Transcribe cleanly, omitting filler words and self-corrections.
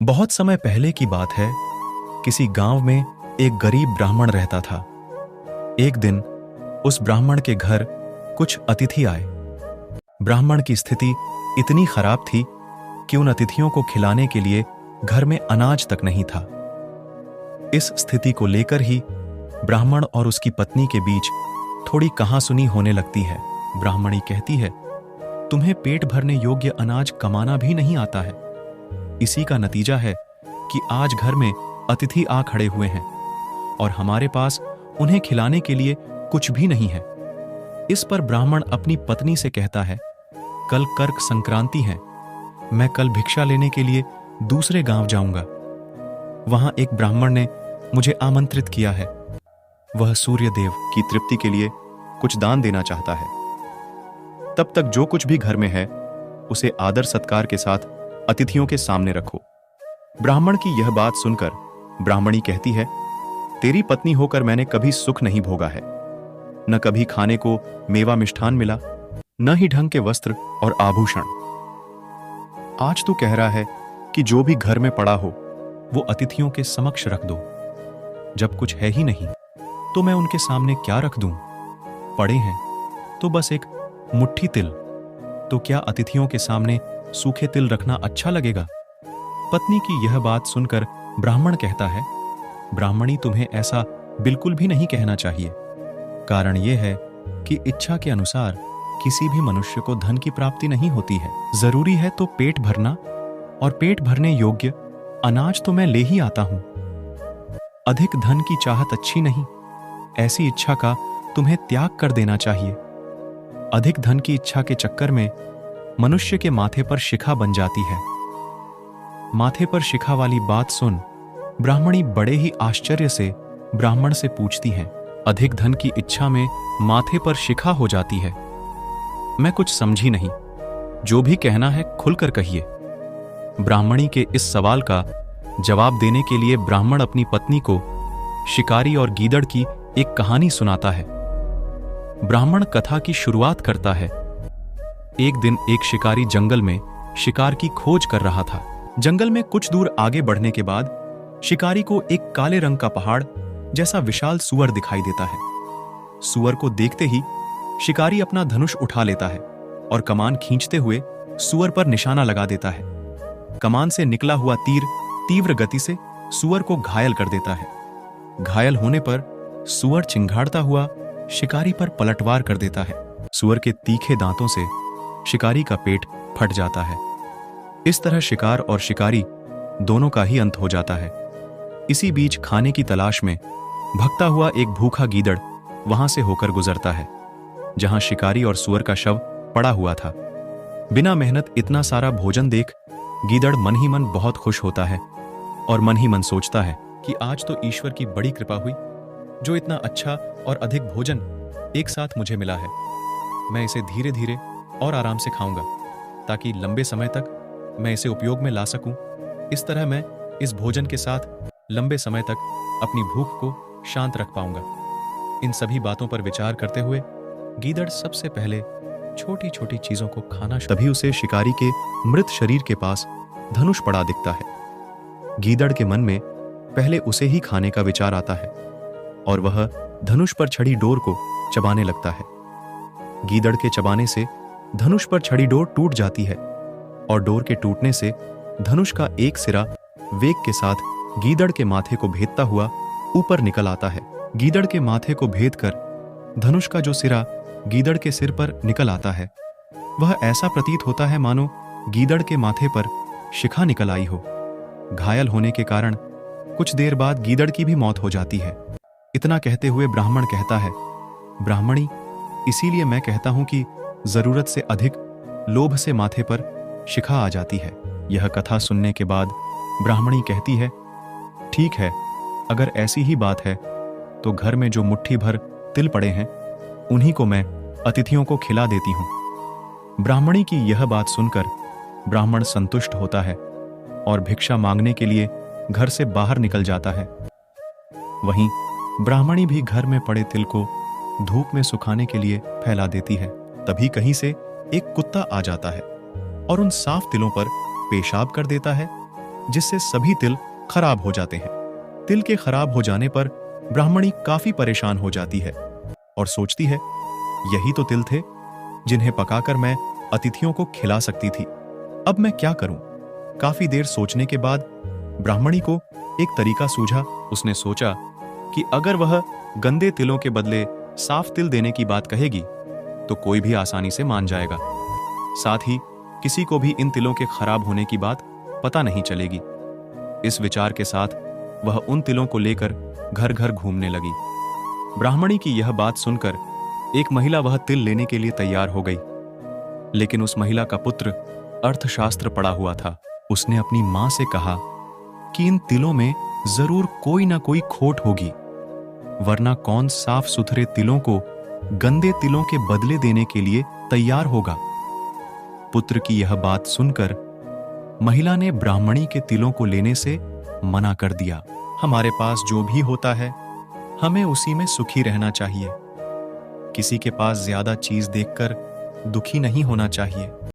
बहुत समय पहले की बात है। किसी गांव में एक गरीब ब्राह्मण रहता था। एक दिन उस ब्राह्मण के घर कुछ अतिथि आए। ब्राह्मण की स्थिति इतनी खराब थी कि उन अतिथियों को खिलाने के लिए घर में अनाज तक नहीं था। इस स्थिति को लेकर ही ब्राह्मण और उसकी पत्नी के बीच थोड़ी कहासुनी होने लगती है। ब्राह्मणी कहती है, तुम्हें पेट भरने योग्य अनाज कमाना भी नहीं आता है। इसी का नतीजा है कि आज घर में अतिथि आ खड़े हुए हैं और हमारे पास उन्हें खिलाने के लिए कुछ भी नहीं है। इस पर ब्राह्मण अपनी पत्नी से कहता है, कल कर्क संक्रांति है, मैं कल भिक्षा लेने के लिए दूसरे गांव जाऊंगा। वहां एक ब्राह्मण ने मुझे आमंत्रित किया है। वह सूर्य देव की तृप्ति के लिए कुछ दान देना चाहता है। तब तक जो कुछ भी घर में है उसे आदर सत्कार के साथ अतिथियों के सामने रखो। ब्राह्मण की यह बात सुनकर ब्राह्मणी कहती है, तेरी पत्नी होकर मैंने कभी सुख नहीं भोगा है। न कभी खाने को मेवा मिष्ठान मिला, न ही ढंग के वस्त्र और आभूषण। आज तू कह रहा है कि जो भी घर में पड़ा हो वो अतिथियों के समक्ष रख दो। जब कुछ है ही नहीं तो मैं उनके सामने क्या रख दूं? पड़े हैं तो बस एक मुट्ठी तिल, तो क्या अतिथियों के सामने सूखे तिल रखना अच्छा लगेगा? पत्नी की यह बात सुनकर ब्राह्मण कहता है, ब्राह्मणी तुम्हें ऐसा बिल्कुल भी नहीं कहना चाहिए। कारण यह है कि इच्छा के अनुसार किसी भी मनुष्य को धन की प्राप्ति नहीं होती है। जरूरी है तो पेट भरना, और पेट भरने योग्य अनाज तो मैं ले ही आता हूं। अधिक धन की चाहत अच्छी नहीं। ऐसी इच्छा का तुम्हें त्याग कर देना चाहिए। अधिक धन की इच्छा के चक्कर में मनुष्य के माथे पर शिखा बन जाती है। माथे पर शिखा वाली बात सुन ब्राह्मणी बड़े ही आश्चर्य से ब्राह्मण से पूछती हैं, अधिक धन की इच्छा में माथे पर शिखा हो जाती है? मैं कुछ समझी नहीं, जो भी कहना है खुलकर कहिए। ब्राह्मणी के इस सवाल का जवाब देने के लिए ब्राह्मण अपनी पत्नी को शिकारी और गीदड़ की एक कहानी सुनाता है। ब्राह्मण कथा की शुरुआत करता है। एक दिन एक शिकारी जंगल में शिकार की खोज कर रहा था। जंगल में कुछ दूर आगे बढ़ने के बाद शिकारी को एक काले रंग का पहाड़ जैसा विशाल सूअर दिखाई देता है। सूअर को देखते ही शिकारी अपना धनुष उठा लेता है और कमान खींचते हुए सूअर पर निशाना लगा देता है। कमान से निकला हुआ तीर तीव्र गति से सूअर को घायल कर देता है। घायल होने पर सूअर चिंघाड़ता हुआ शिकारी पर पलटवार कर देता है। सूअर के तीखे दांतों से शिकारी का पेट फट जाता है। इस तरह शिकार और शिकारी दोनों का ही अंत हो जाता है। इसी बीच खाने की तलाश में भगता हुआ एक भूखा गीदड़ वहां से होकर गुजरता है, जहां शिकारी और सूअर का शव पड़ा हुआ था। बिना मेहनत इतना सारा भोजन देख गीदड़ मन ही मन बहुत खुश होता है और मन ही मन सोचता है कि आज तो ईश्वर की बड़ी कृपा हुई, जो इतना अच्छा और अधिक भोजन एक साथ मुझे मिला है। मैं इसे धीरे धीरे और आराम से खाऊंगा ताकि लंबे समय तक मैं इसे उपयोग में ला सकूं। इस तरह मैं इस भोजन के साथ लंबे समय तक अपनी भूख को शांत रख पाऊंगा। इन सभी बातों पर विचार करते हुए गीदड़ सबसे पहले छोटी छोटी चीजों को खाना। तभी उसे शिकारी के मृत शरीर के पास धनुष पड़ा दिखता है। गीदड़ के मन में पहले उसे ही खाने का विचार आता है और वह धनुष पर छड़ी डोर को चबाने लगता है। गीदड़ के चबाने से धनुष पर छड़ी डोर टूट जाती है और डोर के टूटने से धनुष का एक सिरा वेग के साथ गीदड़ के माथे को भेदता हुआ ऊपर निकल आता है। गीदड़ के माथे को भेदकर धनुष का जो सिरा गीदड़ के सिर पर निकल आता है, वह ऐसा प्रतीत होता है मानो गीदड़ के माथे पर शिखा निकल आई हो। घायल होने के कारण कुछ देर बाद गीदड़ की भी मौत हो जाती है। इतना कहते हुए ब्राह्मण कहता है, ब्राह्मणी, इसीलिए मैं कहता हूं कि जरूरत से अधिक लोभ से माथे पर शिखा आ जाती है। यह कथा सुनने के बाद ब्राह्मणी कहती है, ठीक है, अगर ऐसी ही बात है तो घर में जो मुट्ठी भर तिल पड़े हैं उन्हीं को मैं अतिथियों को खिला देती हूं। ब्राह्मणी की यह बात सुनकर ब्राह्मण संतुष्ट होता है और भिक्षा मांगने के लिए घर से बाहर निकल जाता है। वहीं ब्राह्मणी भी घर में पड़े तिल को धूप में सुखाने के लिए फैला देती है। तभी कहीं से एक कुत्ता आ जाता है और उन साफ तिलों पर पेशाब कर देता है जिससे सभी तिल खराब हो जाते हैं। तिल के खराब हो जाने पर ब्राह्मणी काफी परेशान हो जाती है और सोचती है, यही तो तिल थे जिन्हें पकाकर मैं अतिथियों को खिला सकती थी। अब मैं क्या करूं? काफी देर सोचने के बाद ब्राह्मणी को एक तरीका सूझा। उसने सोचा कि अगर वह गंदे तिलों के बदले साफ तिल देने की बात कहेगी तो कोई भी आसानी से मान जाएगा। साथ ही किसी को भी इन तिलों के खराब होने की बात पता नहीं चलेगी। इस विचार के साथ वह उन तिलों को लेकर घर घर घूमने लगी। ब्राह्मणी की यह बात सुनकर एक महिला वह तिल लेने के लिए तैयार हो गई, लेकिन उस महिला का पुत्र अर्थशास्त्र पढ़ा हुआ था। उसने अपनी मां से कहा कि इन तिलों में जरूर कोई ना कोई खोट होगी, वरना कौन साफ सुथरे तिलों को गंदे तिलों के बदले देने के लिए तैयार होगा। पुत्र की यह बात सुनकर महिला ने ब्राह्मणी के तिलों को लेने से मना कर दिया। हमारे पास जो भी होता है हमें उसी में सुखी रहना चाहिए। किसी के पास ज्यादा चीज देखकर दुखी नहीं होना चाहिए।